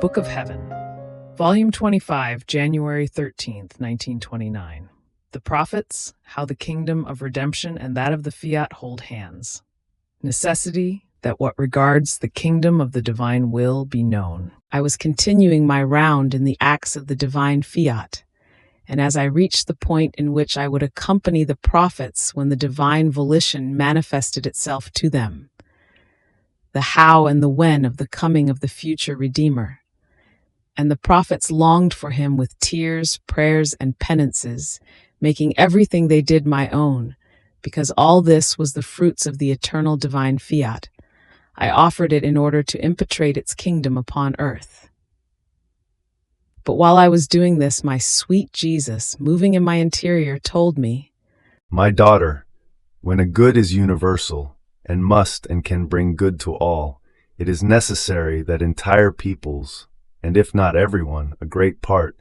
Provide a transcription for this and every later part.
Book of Heaven, Volume 25, January 13th, 1929. The Prophets, How the Kingdom of Redemption and that of the Fiat Hold Hands. Necessity that what regards the kingdom of the divine will be known. I was continuing my round in the acts of the divine Fiat, and as I reached the point in which I would accompany the prophets when the divine volition manifested itself to them, the how and the when of the coming of the future Redeemer, and the prophets longed for him with tears, prayers, and penances, making everything they did my own, because all this was the fruits of the eternal divine Fiat. I offered it in order to impetrate its kingdom upon earth. But while I was doing this, my sweet Jesus, moving in my interior, told me, "My daughter, when a good is universal, and must and can bring good to all, it is necessary that entire peoples, and if not everyone, a great part,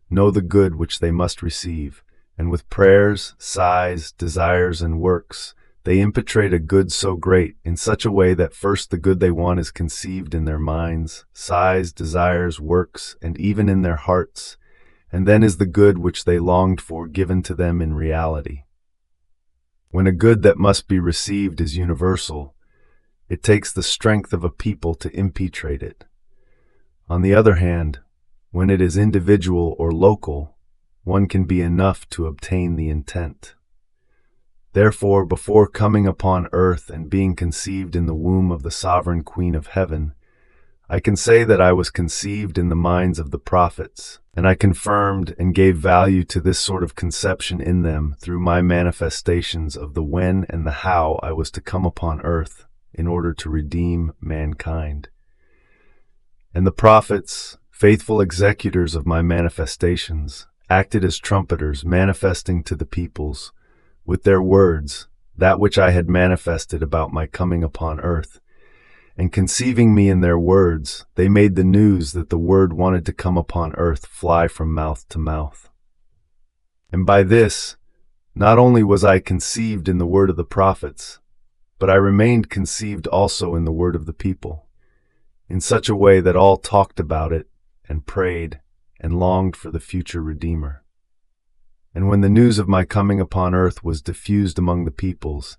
know the good which they must receive, and with prayers, sighs, desires, and works, they impetrate a good so great in such a way that first the good they want is conceived in their minds, sighs, desires, works, and even in their hearts, and then is the good which they longed for given to them in reality. When a good that must be received is universal, it takes the strength of a people to impetrate it. On the other hand, when it is individual or local, one can be enough to obtain the intent. Therefore, before coming upon earth and being conceived in the womb of the sovereign Queen of Heaven, I can say that I was conceived in the minds of the prophets, and I confirmed and gave value to this sort of conception in them through my manifestations of the when and the how I was to come upon earth in order to redeem mankind. And the prophets, faithful executors of my manifestations, acted as trumpeters manifesting to the peoples, with their words, that which I had manifested about my coming upon earth. And conceiving me in their words, they made the news that the word wanted to come upon earth fly from mouth to mouth. And by this, not only was I conceived in the word of the prophets, but I remained conceived also in the word of the people, in such a way that all talked about it, and prayed, and longed for the future Redeemer. And when the news of my coming upon earth was diffused among the peoples,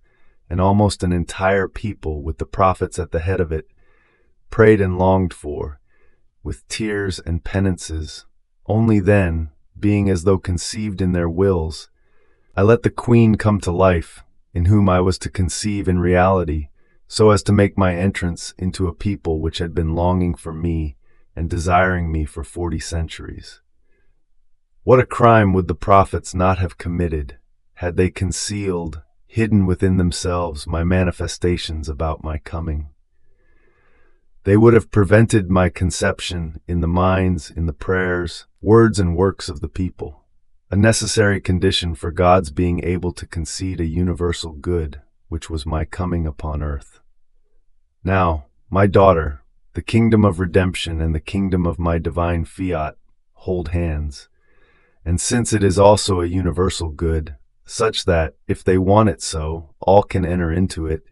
and almost an entire people, with the prophets at the head of it, prayed and longed for, with tears and penances, only then, being as though conceived in their wills, I let the Queen come to life, in whom I was to conceive in reality, so as to make my entrance into a people which had been longing for me and desiring me for 40 centuries. What a crime would the prophets not have committed, had they concealed, hidden within themselves, my manifestations about my coming. They would have prevented my conception in the minds, in the prayers, words, and works of the people, a necessary condition for God's being able to concede a universal good, which was my coming upon earth. Now, my daughter, the kingdom of redemption and the kingdom of my divine Fiat hold hands, and since it is also a universal good, such that, if they want it so, all can enter into it,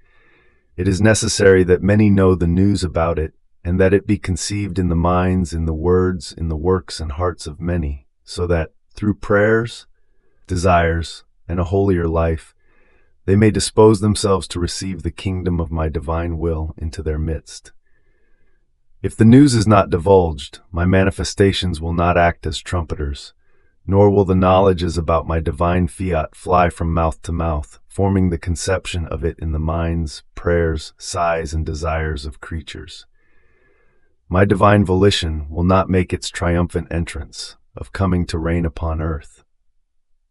it is necessary that many know the news about it, and that it be conceived in the minds, in the words, in the works and hearts of many, so that, through prayers, desires, and a holier life, they may dispose themselves to receive the kingdom of my divine will into their midst. If the news is not divulged, my manifestations will not act as trumpeters, nor will the knowledges about my divine Fiat fly from mouth to mouth, forming the conception of it in the minds, prayers, sighs, and desires of creatures. My divine volition will not make its triumphant entrance of coming to reign upon earth.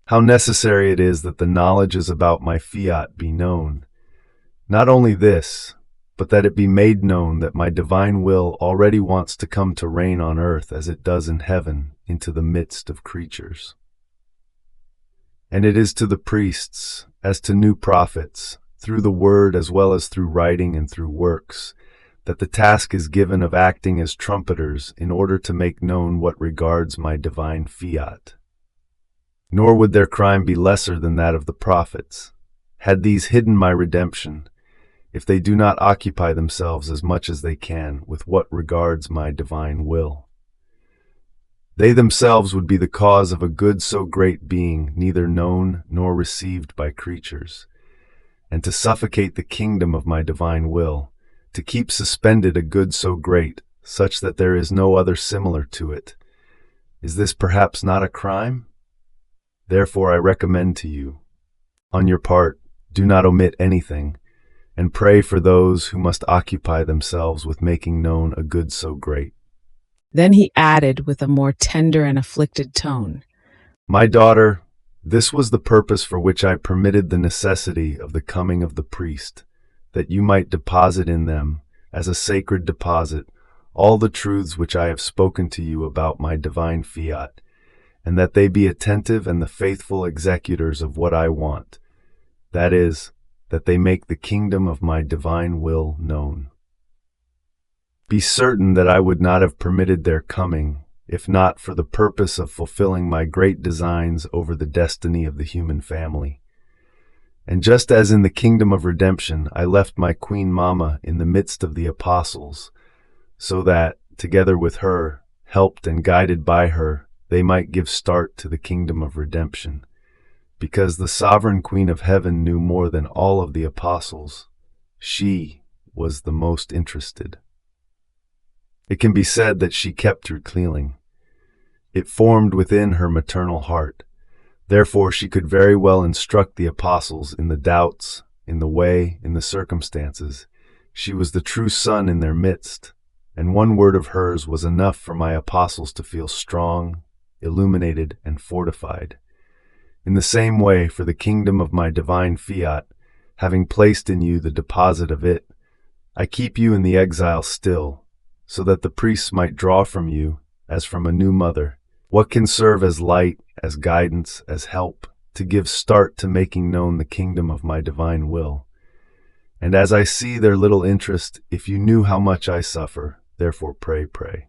How necessary it is that the knowledges about my Fiat be known. Not only this, but that it be made known that my divine will already wants to come to reign on earth as it does in heaven, into the midst of creatures. And it is to the priests, as to new prophets, through the word as well as through writing and through works, that the task is given of acting as trumpeters in order to make known what regards my divine Fiat. Nor would their crime be lesser than that of the prophets, had these hidden my redemption, if they do not occupy themselves as much as they can with what regards my divine will. They themselves would be the cause of a good so great being neither known nor received by creatures, and to suffocate the kingdom of my divine will, to keep suspended a good so great, such that there is no other similar to it. Is this perhaps not a crime? Therefore I recommend to you, on your part, do not omit anything, and pray for those who must occupy themselves with making known a good so great. Then he added with a more tender and afflicted tone, My daughter, this was the purpose for which I permitted the necessity of the coming of the priest, that you might deposit in them, as a sacred deposit, all the truths which I have spoken to you about my divine fiat, and that they be attentive and the faithful executors of what I want, that is, that they make the kingdom of my divine will known. Be certain that I would not have permitted their coming, if not for the purpose of fulfilling my great designs over the destiny of the human family. And just as in the kingdom of redemption I left my Queen Mama in the midst of the apostles, so that, together with her, helped and guided by her, they might give start to the kingdom of redemption, because the sovereign Queen of Heaven knew more than all of the apostles. She was the most interested. It can be said that she kept her cleaning. It formed within her maternal heart. Therefore she could very well instruct the apostles in the doubts, in the way, in the circumstances. She was the true sun in their midst, and one word of hers was enough for my apostles to feel strong, illuminated, and fortified. In the same way, for the kingdom of my divine fiat, having placed in you the deposit of it, I keep you in the exile still, so that the priests might draw from you, as from a new mother, what can serve as light, as guidance, as help, to give start to making known the kingdom of my divine will. And as I see their little interest, if you knew how much I suffer, therefore pray.